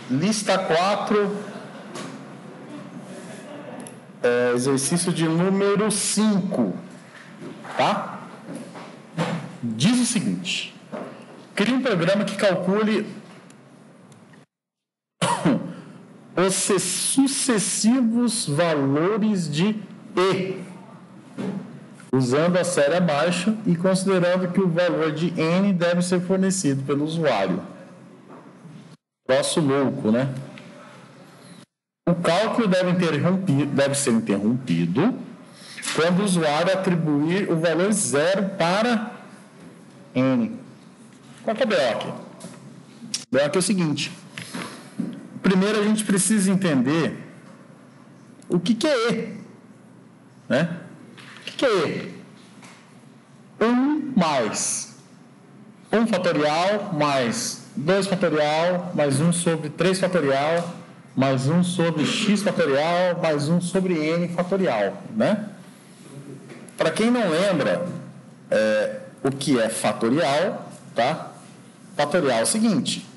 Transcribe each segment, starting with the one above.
Lista 4, exercício de número 5, tá? Diz o seguinte: crie um programa que calcule os sucessivos valores de E, usando a série abaixo e considerando que o valor de N deve ser fornecido pelo usuário. Troço louco, né? O cálculo deve ser interrompido quando o usuário atribuir o valor 0 para N. Qual que é o BO aqui? O BO aqui é o seguinte: primeiro a gente precisa entender o que é E, né? O que é E? 1 mais 1 fatorial mais 2 fatorial mais 1 sobre 3 fatorial mais 1 sobre x fatorial mais 1 sobre n fatorial, né? Para quem não lembra o que é fatorial, tá? Fatorial é o seguinte,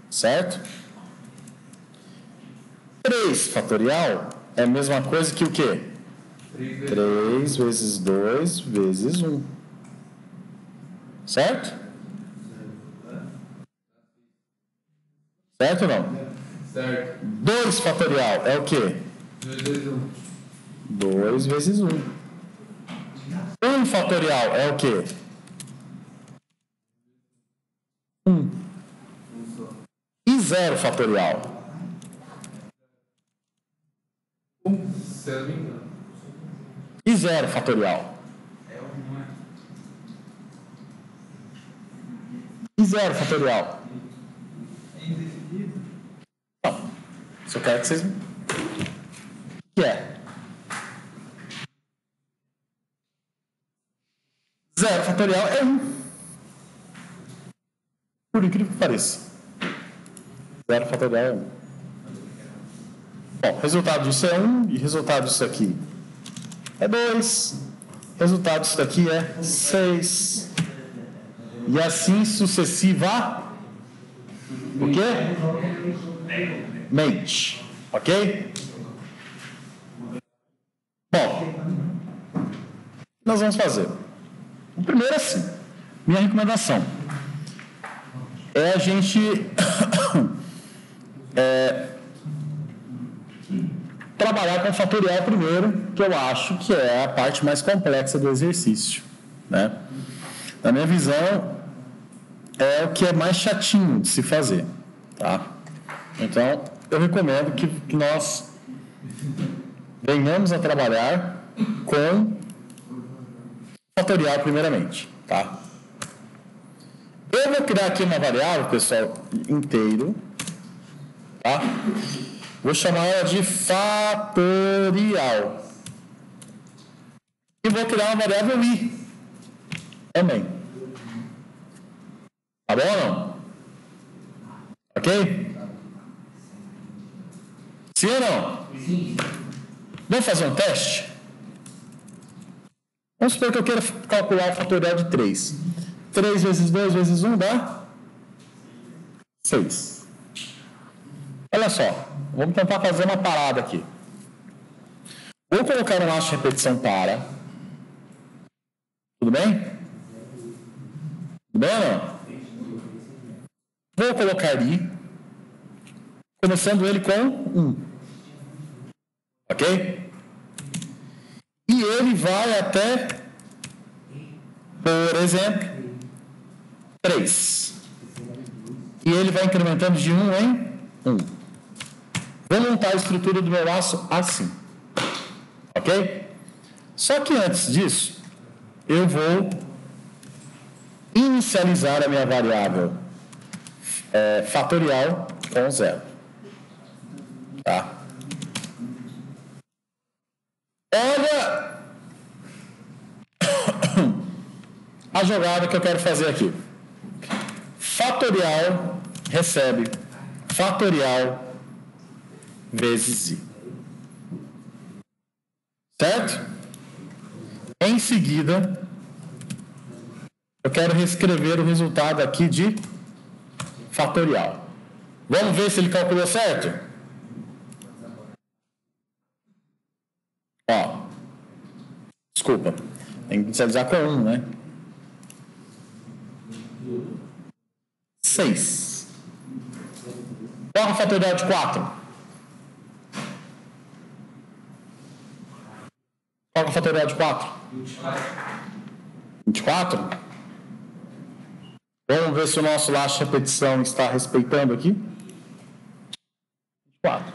certo? 3 fatorial é a mesma coisa que o quê? 3 vezes 2 vezes 1. Certo? Certo ou não? Certo. 2 fatorial é o quê? 2 vezes 1. 2 vezes 1. 1 fatorial é o quê? 1. E 0 fatorial? 1, se eu não me engano. E 0 fatorial? É 1, não é? E 0 fatorial? É indefinido? Não. Só quero que vocês... O que é? 0 fatorial é 1. Por incrível que pareça. 0 fatorial é 1. Bom, resultado disso é 1 e resultado disso aqui é 2. Resultado disso daqui é 6. E assim sucessivamente. O quê? Mente. Ok? Bom, nós vamos fazer. O primeiro é assim. Minha recomendação é a gente trabalhar com fatorial primeiro, que eu acho que é a parte mais complexa do exercício, né? Na minha visão, é o que é mais chatinho de se fazer, tá? Então, eu recomendo que nós venhamos a trabalhar com fatorial primeiramente, tá? Eu vou criar aqui uma variável, pessoal, inteiro, tá? Vou chamar ela de fatorial. E vou criar uma variável i também. Tá bom ou não? Ok? Sim ou não? Sim. Vamos fazer um teste? Vamos supor que eu queira calcular o fatorial de 3. 3 vezes 2 vezes 1 dá 6. Olha só, vamos tentar fazer uma parada aqui. Vou colocar um hash de repetição para. Tudo bem? Tudo bem ou não? Vou colocar i, começando ele com 1. Ok? E ele vai até, por exemplo, 3. E ele vai incrementando de 1 em 1. Vou montar a estrutura do meu laço assim. Ok? Só que antes disso, eu vou inicializar a minha variável fatorial com 0. Tá? Olha a jogada que eu quero fazer aqui. Fatorial recebe fatorial vezes i. Certo? Em seguida, eu quero reescrever o resultado aqui de fatorial. Vamos ver se ele calculou certo? Ó, desculpa, tem que inicializar com 1, né? 6. Qual é o fatorial de 4? Qual é o fatorial de 4? 24? Vamos ver se o nosso laço de repetição está respeitando aqui. 24.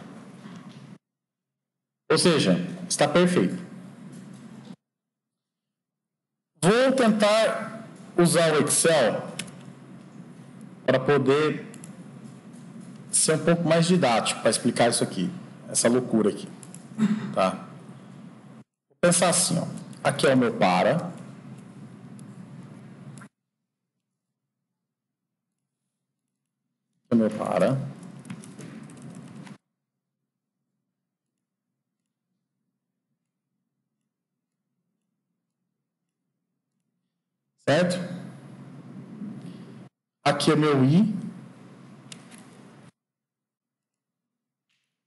Ou seja, está perfeito. Vou tentar usar o Excel para poder ser um pouco mais didático para explicar isso aqui, essa loucura aqui, tá? Vou pensar assim, ó. Aqui é o meu para. Aqui é o meu para. Certo? Aqui é o meu i.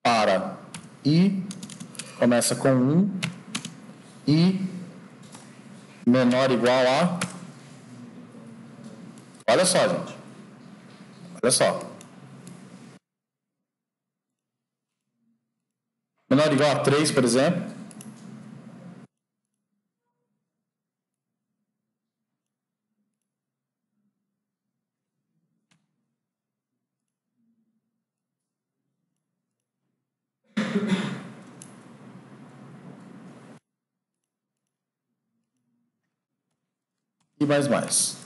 Para i começa com 1, i menor ou igual a... Olha só, gente. Olha só. Menor ou igual a 3, por exemplo. E mais.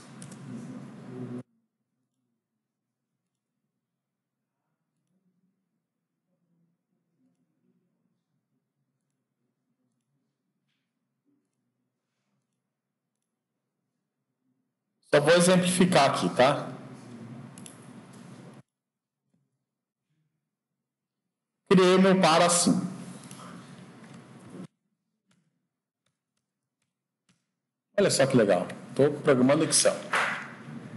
Só vou exemplificar aqui, tá? Criei meu para assim. Olha só que legal. Estou programando Excel.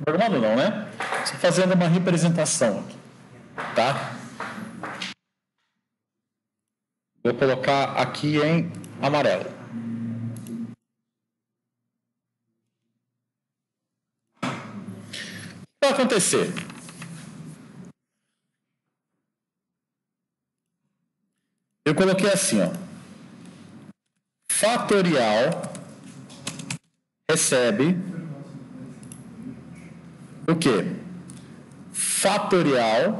Programando não, né? Estou fazendo uma representação aqui, tá? Vou colocar aqui em amarelo. O que vai acontecer? Eu coloquei assim, ó. Fatorial recebe o quê? Fatorial.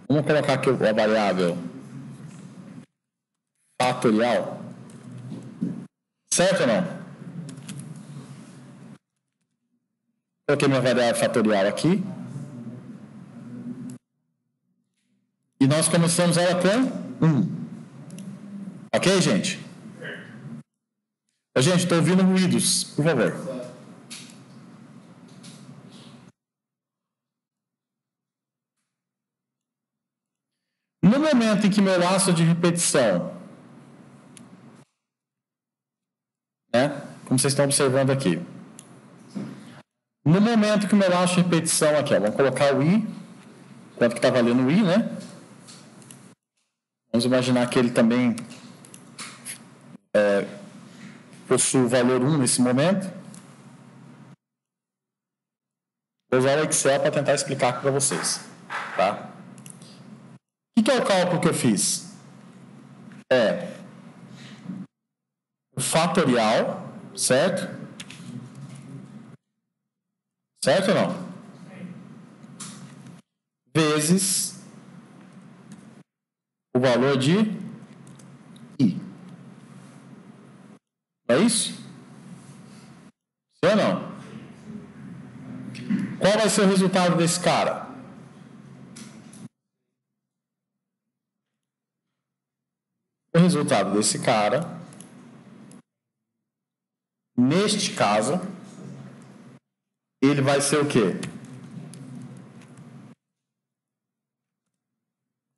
Vamos colocar aqui a variável fatorial. Certo ou não? Coloquei minha variável fatorial aqui. E nós começamos ela com 1. Ok, gente? Gente, estou ouvindo ruídos, por favor. No momento em que meu laço de repetição, né, como vocês estão observando aqui, no momento que o meu laço de repetição aqui, ó, vamos colocar o i, quanto que está valendo o i, né? Vamos imaginar que ele também possui o valor 1 nesse momento. Vou usar o Excel para tentar explicar para vocês, tá? O que é o cálculo que eu fiz? É o fatorial, certo? Certo ou não? Vezes o valor de i. Não é isso? Sim ou não? Qual vai ser o resultado desse cara? O resultado desse cara, neste caso, ele vai ser o quê?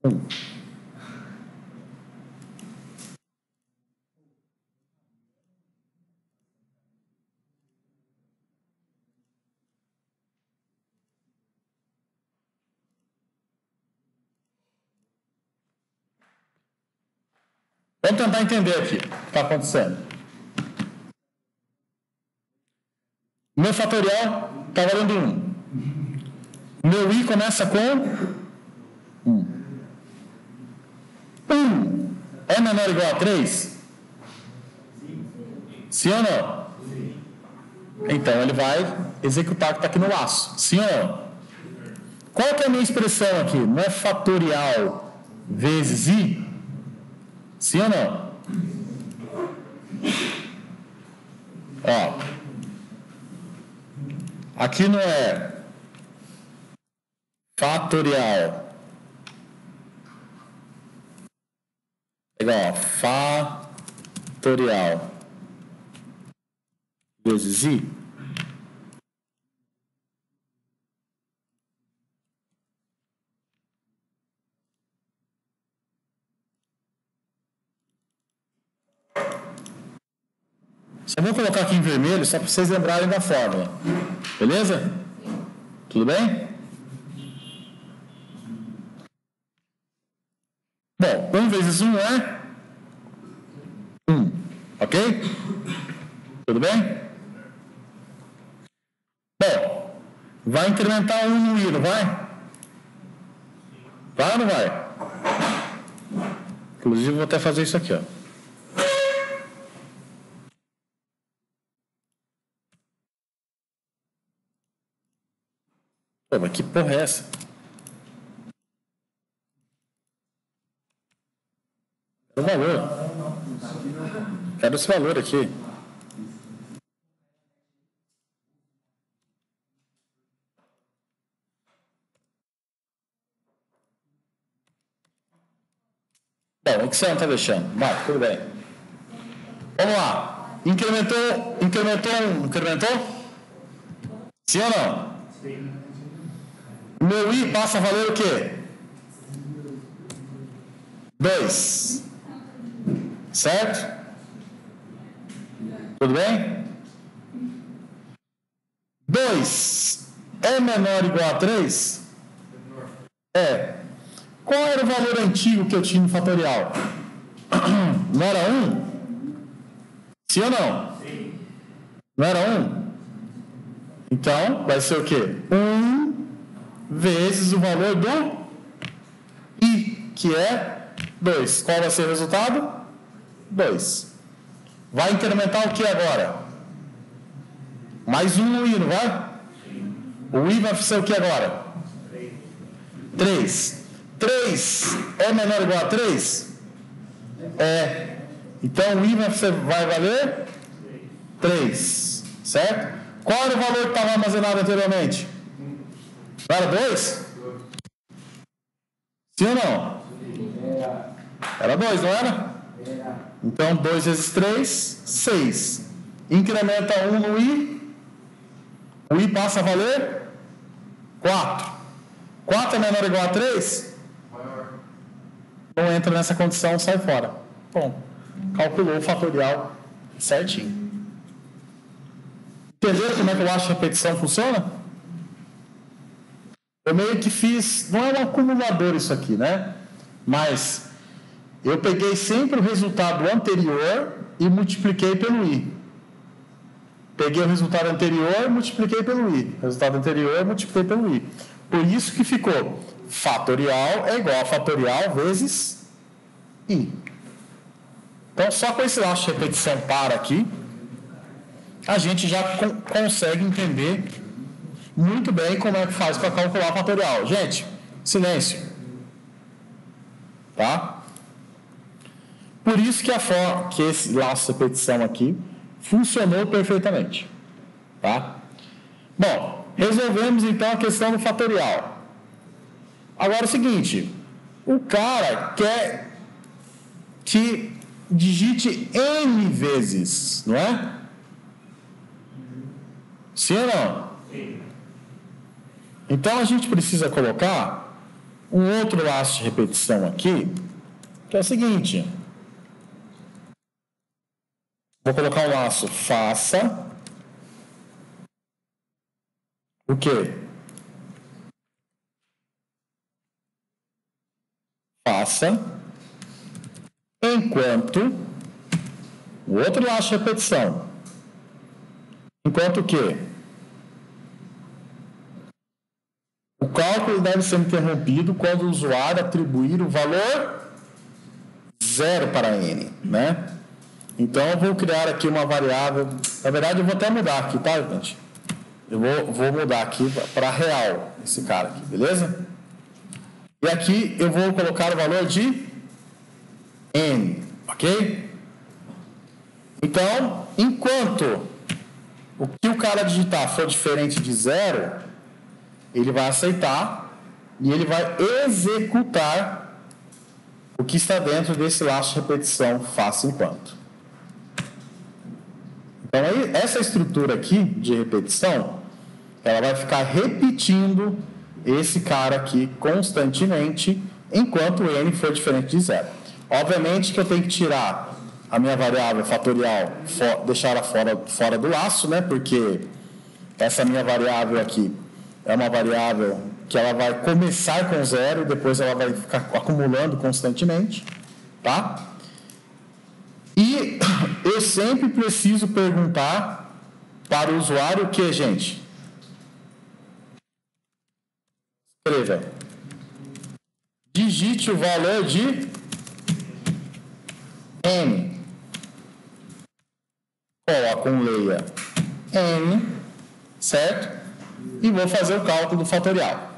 1. Vamos tentar entender aqui o que está acontecendo. Meu fatorial está valendo 1. Meu I começa com 1. 1 é menor ou igual a 3? Sim ou não? Então ele vai executar o que está aqui no laço. Sim ou não? Qual que é a minha expressão aqui? Não é fatorial vezes I? Sim ou não? Ó. Aqui não é fatorial. Igual, fatorial vezes I. Só vou colocar aqui em vermelho só para vocês lembrarem da fórmula. Beleza? Tudo bem? Bom, 1 vezes 1 é 1. Ok? Tudo bem? Bom, vai incrementar 1 no I, não vai? Vai ou não vai? Inclusive, vou até fazer isso aqui, ó. Pô, mas que porra é essa? O valor. Quero esse valor aqui. Bom, o Excel não está deixando. Vai, tudo bem. Vamos lá. Incrementou 1. Incrementou? Sim ou não? Sim. Meu I passa a valer o quê? 2. Certo? Tudo bem? 2 é menor ou igual a 3? É. Qual era o valor antigo que eu tinha no fatorial? Não era 1? Sim ou não? Sim. Não era 1? Então, vai ser o quê? 1 vezes o valor do I, que é 2. Qual vai ser o resultado? 2. Vai incrementar o que agora? Mais 1 no I, não vai? O I vai ser o que agora? 3. 3 é menor ou igual a 3? É. Então o I vai valer 3. Certo? Qual era o valor que estava armazenado anteriormente? Não era 2? Sim ou não? Era 2, não era? Então 2 vezes 3, 6. Incrementa 1 no I. O I passa a valer 4. 4 é menor ou igual a 3? Não entra nessa condição, sai fora. Bom, calculou o fatorial certinho. Entenderam como é que eu acho que a repetição funciona? Eu meio que fiz, não é um acumulador isso aqui, né? Mas eu peguei sempre o resultado anterior e multipliquei pelo I. Peguei o resultado anterior e multipliquei pelo I. Resultado anterior, multipliquei pelo I. Por isso que ficou fatorial é igual a fatorial vezes I. Então, só com esse laço de repetição para aqui, a gente já consegue entender muito bem como é que faz para calcular fatorial. Gente, silêncio. Tá? Por isso que esse laço de repetição aqui funcionou perfeitamente. Tá? Bom, resolvemos então a questão do fatorial. Agora é o seguinte, o cara quer que digite N vezes, não é? Sim ou não? Sim. Então a gente precisa colocar um outro laço de repetição aqui, que é o seguinte. Vou colocar um laço faça o quê? Faça enquanto o outro laço de repetição, enquanto que o cálculo deve ser interrompido quando o usuário atribuir o valor 0 para n, né? Então, eu vou criar aqui uma variável. Na verdade, eu vou até mudar aqui, tá, gente? Eu vou mudar aqui para real, esse cara aqui, beleza? E aqui eu vou colocar o valor de n, ok? Então, enquanto o que o cara digitar for diferente de 0, ele vai aceitar e ele vai executar o que está dentro desse laço de repetição faça enquanto. Então, aí, essa estrutura aqui de repetição, ela vai ficar repetindo esse cara aqui constantemente enquanto o n for diferente de 0. Obviamente que eu tenho que tirar a minha variável fatorial, deixar ela fora do laço, né? Porque essa minha variável aqui é uma variável que ela vai começar com 0 e depois ela vai ficar acumulando constantemente, tá? E eu sempre preciso perguntar para o usuário o que, gente? Escreva. Digite o valor de n. Coloco um leia n, certo? E vou fazer o cálculo do fatorial.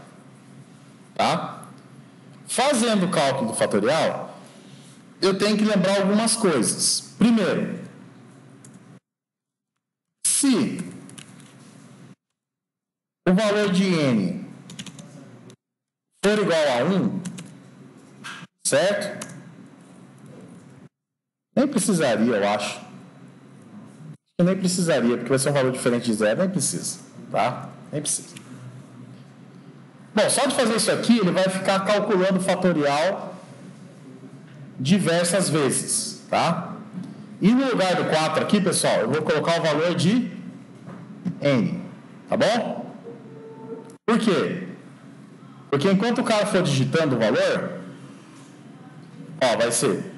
Tá? Fazendo o cálculo do fatorial, eu tenho que lembrar algumas coisas. Primeiro, se o valor de n for igual a 1, certo? Nem precisaria, eu acho. Eu nem precisaria, porque vai ser um valor diferente de 0, nem precisa, tá? Nem precisa. Bom, só de fazer isso aqui, ele vai ficar calculando o fatorial diversas vezes, tá? E no lugar do 4 aqui, pessoal, eu vou colocar o valor de n, tá bom? Por quê? Porque enquanto o cara for digitando o valor, ó, vai ser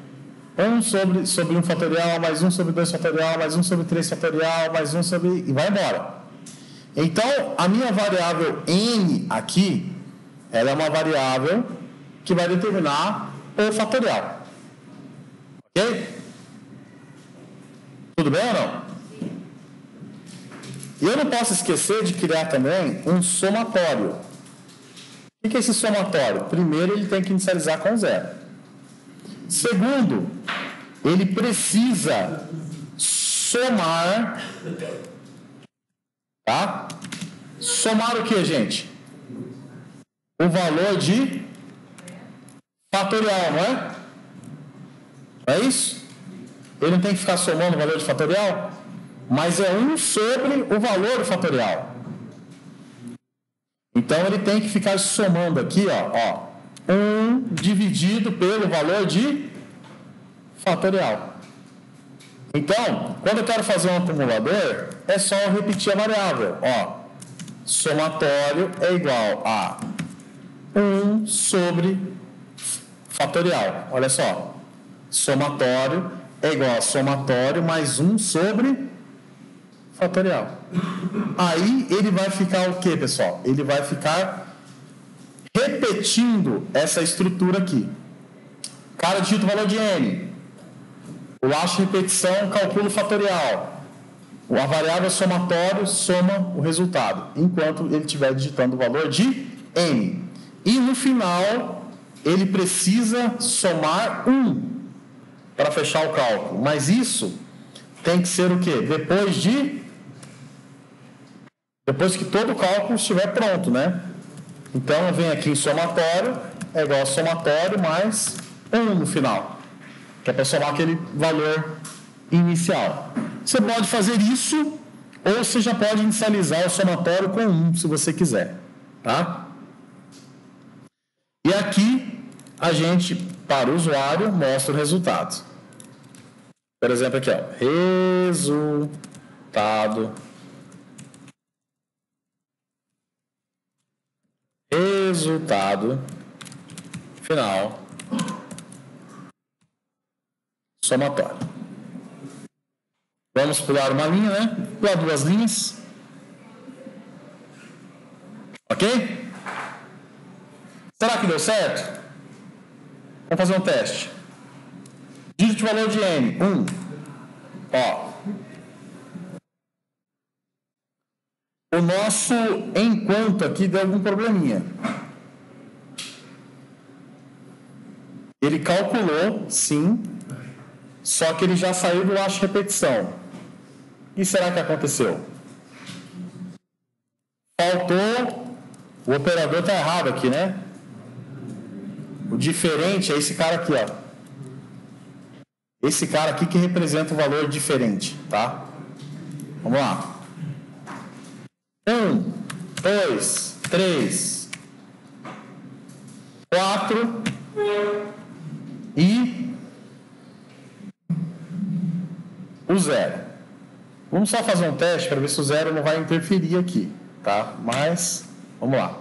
1 sobre 1 fatorial, mais 1 sobre 2 fatorial, mais 1 sobre 3 fatorial, mais 1 sobre... e vai embora. Então, a minha variável n aqui, ela é uma variável que vai determinar o fatorial. Ok? Tudo bem ou não? E eu não posso esquecer de criar também um somatório. O que é esse somatório? Primeiro, ele tem que inicializar com 0. Segundo, ele precisa somar, tá? Somar o que, gente? O valor de fatorial, não é? Não é isso? Ele não tem que ficar somando o valor de fatorial? Mas é 1 sobre o valor do fatorial. Então, ele tem que ficar somando aqui, ó 1 dividido pelo valor de fatorial. Então, quando eu quero fazer um acumulador, é só eu repetir a variável. Ó, somatório é igual a 1 sobre fatorial. Olha só. Somatório é igual a somatório mais 1 sobre fatorial. Aí ele vai ficar o quê, pessoal? Ele vai ficar repetindo essa estrutura aqui. O cara digita o valor de n. O laço de repetição calcula o fatorial. A variável somatório soma o resultado, enquanto ele estiver digitando o valor de n. E no final, ele precisa somar 1 para fechar o cálculo. Mas isso tem que ser o quê? Depois que todo o cálculo estiver pronto, né? Então, vem aqui em somatório, é igual a somatório mais 1 no final, que é para somar aquele valor inicial. Você pode fazer isso, ou você já pode inicializar o somatório com 1, se você quiser, tá? E aqui, a gente, para o usuário, mostra o resultado. Por exemplo, aqui, ó, resultado final somatório. Vamos pular uma linha, né? Pular duas linhas. Ok? Será que deu certo? Vamos fazer um teste. Dígito o valor de n. 1. Ó. O nosso enquanto aqui deu algum probleminha. Ele calculou, sim, só que ele já saiu do acho repetição. E será que aconteceu? Faltou, o operador está errado aqui, né? O diferente é esse cara aqui, ó. Esse cara aqui que representa o valor diferente, tá? Vamos lá. 1, 2, 3, 4 e o 0. Vamos só fazer um teste para ver se o 0 não vai interferir aqui, tá? Mas, vamos lá.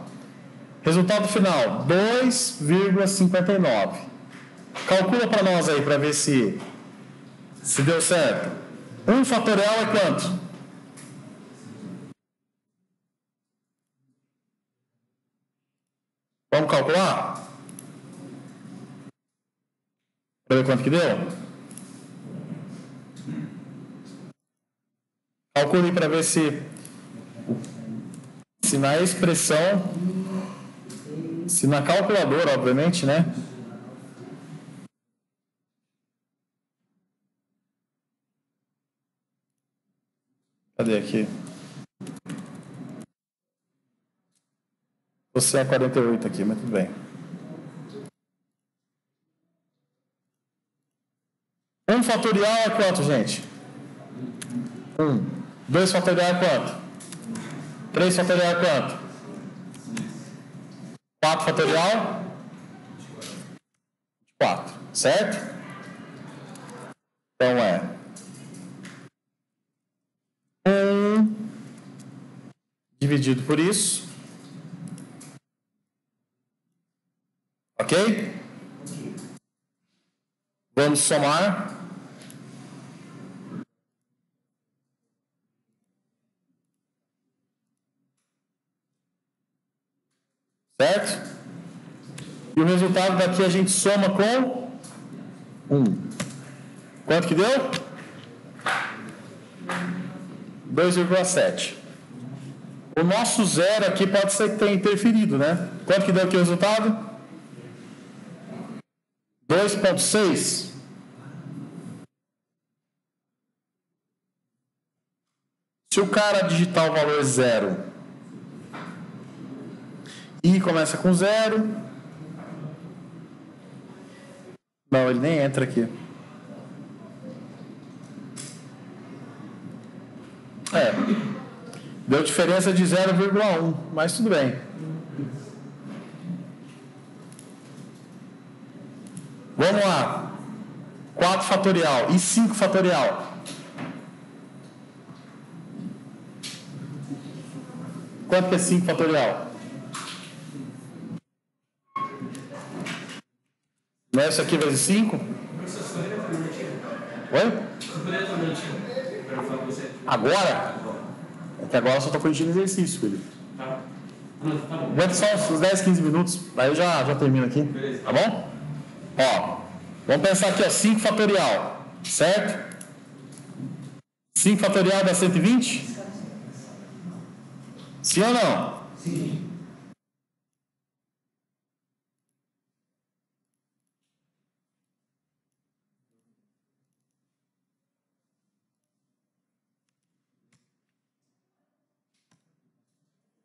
Resultado final, 2,59. Calcula para nós aí para ver se deu certo. 1 fatorial é quanto? Vamos calcular? Para ver quanto que deu? Calcule para ver se na expressão, se na calculadora, obviamente, né? Cadê aqui? Você é 48 aqui, mas tudo bem. 1 fatorial é quanto, gente? 1. 2 fatorial é quanto? 3 fatorial é quanto? 4 fatorial? 4, certo? Então é 1 dividido por isso. Ok? Vamos somar. Certo? E o resultado daqui a gente soma com 1. Quanto que deu? 2,7. O nosso 0 aqui pode ser que tenha interferido, né? Quanto que deu aqui o resultado? 2,6. Se o cara digitar o valor 0 e começa com 0, não, ele nem entra aqui. Deu diferença de 0,1, mas tudo bem. Vamos lá. 4 fatorial e 5 fatorial. Quanto que é 5 fatorial? Não é isso aqui vezes 5? Oi? Agora? É que agora eu só estou corrigindo exercício, filho. Aguenta só uns 10, 15 minutos, aí eu já termino aqui. Tá bom? Ó, vamos pensar aqui, ó, 5 fatorial, certo? 5 fatorial dá 120? Sim ou não? Sim.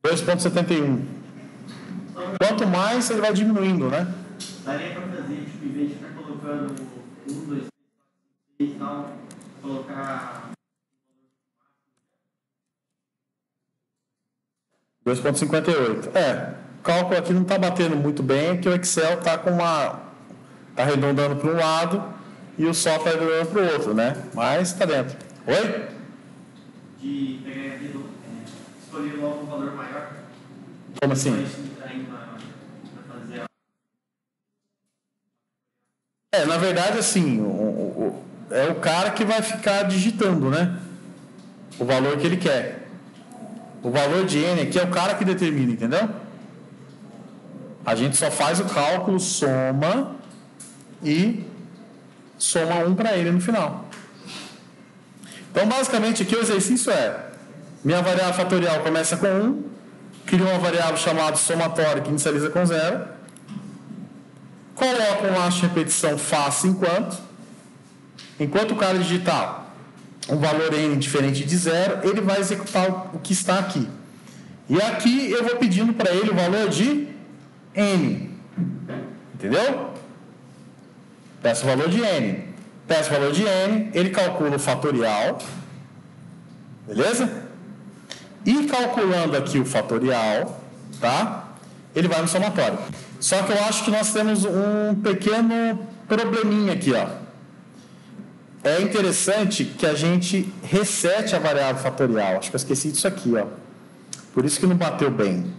(2,71). Quanto mais, ele vai diminuindo, né? Daria para fazer, tipo, em vez de ficar colocando 1, 2, 3 e tal, colocar 2,58. O cálculo aqui não está batendo muito bem, porque o Excel está tá arredondando para um lado e o software arredondando para o outro, né? Mas está dentro. Oi? De pegar escolher logo um valor maior. Como assim? Na verdade, assim, é o cara que vai ficar digitando, né? O valor que ele quer. O valor de N aqui é o cara que determina, entendeu? A gente só faz o cálculo, soma e soma 1 para ele no final. Então, basicamente, aqui o exercício é: minha variável fatorial começa com 1, crio uma variável chamada somatória que inicializa com 0, coloco um laço de repetição face enquanto o cara digitar um valor N diferente de 0, ele vai executar o que está aqui. E aqui eu vou pedindo para ele o valor de N. Entendeu? Peço o valor de N. Peço o valor de N, ele calcula o fatorial. Beleza? E calculando aqui o fatorial, tá? Ele vai no somatório. Só que eu acho que nós temos um pequeno probleminha aqui, ó. É interessante que a gente resete a variável fatorial. Acho que eu esqueci disso aqui, ó. Por isso que não bateu bem.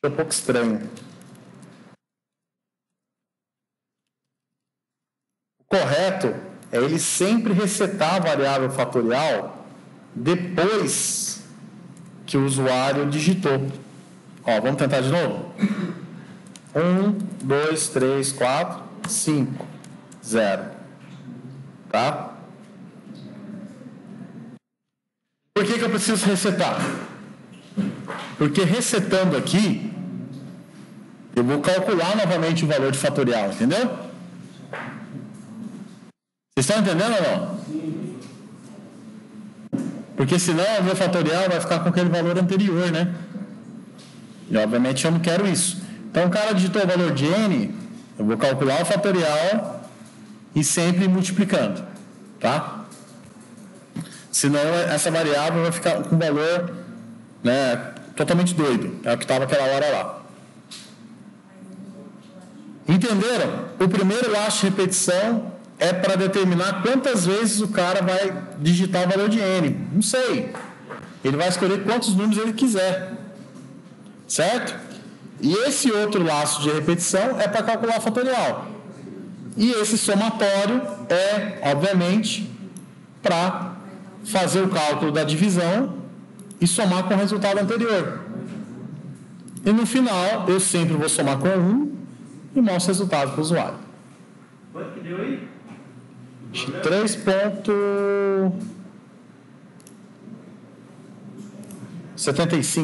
É um pouco estranho. O correto é ele sempre resetar a variável fatorial depois que o usuário digitou. Ó, vamos tentar de novo? 1, 2, 3, 4, 5, 0. Tá? Por que eu preciso resetar? Porque resetando aqui, eu vou calcular novamente o valor de fatorial, entendeu? Vocês estão entendendo ou não? Porque senão o meu fatorial vai ficar com aquele valor anterior, né? E obviamente eu não quero isso. Então o cara digitou o valor de N, eu vou calcular o fatorial e sempre multiplicando, tá? Senão essa variável vai ficar com valor, né, totalmente doido. É o que estava aquela hora lá. Entenderam? O primeiro laço de repetição é para determinar quantas vezes o cara vai digitar o valor de N. Não sei. Ele vai escolher quantos números ele quiser. Certo? E esse outro laço de repetição é para calcular o fatorial. E esse somatório é, obviamente, para fazer o cálculo da divisão e somar com o resultado anterior. E no final, eu sempre vou somar com 1 e mostro o resultado para o usuário. Quanto que deu aí? 3,75.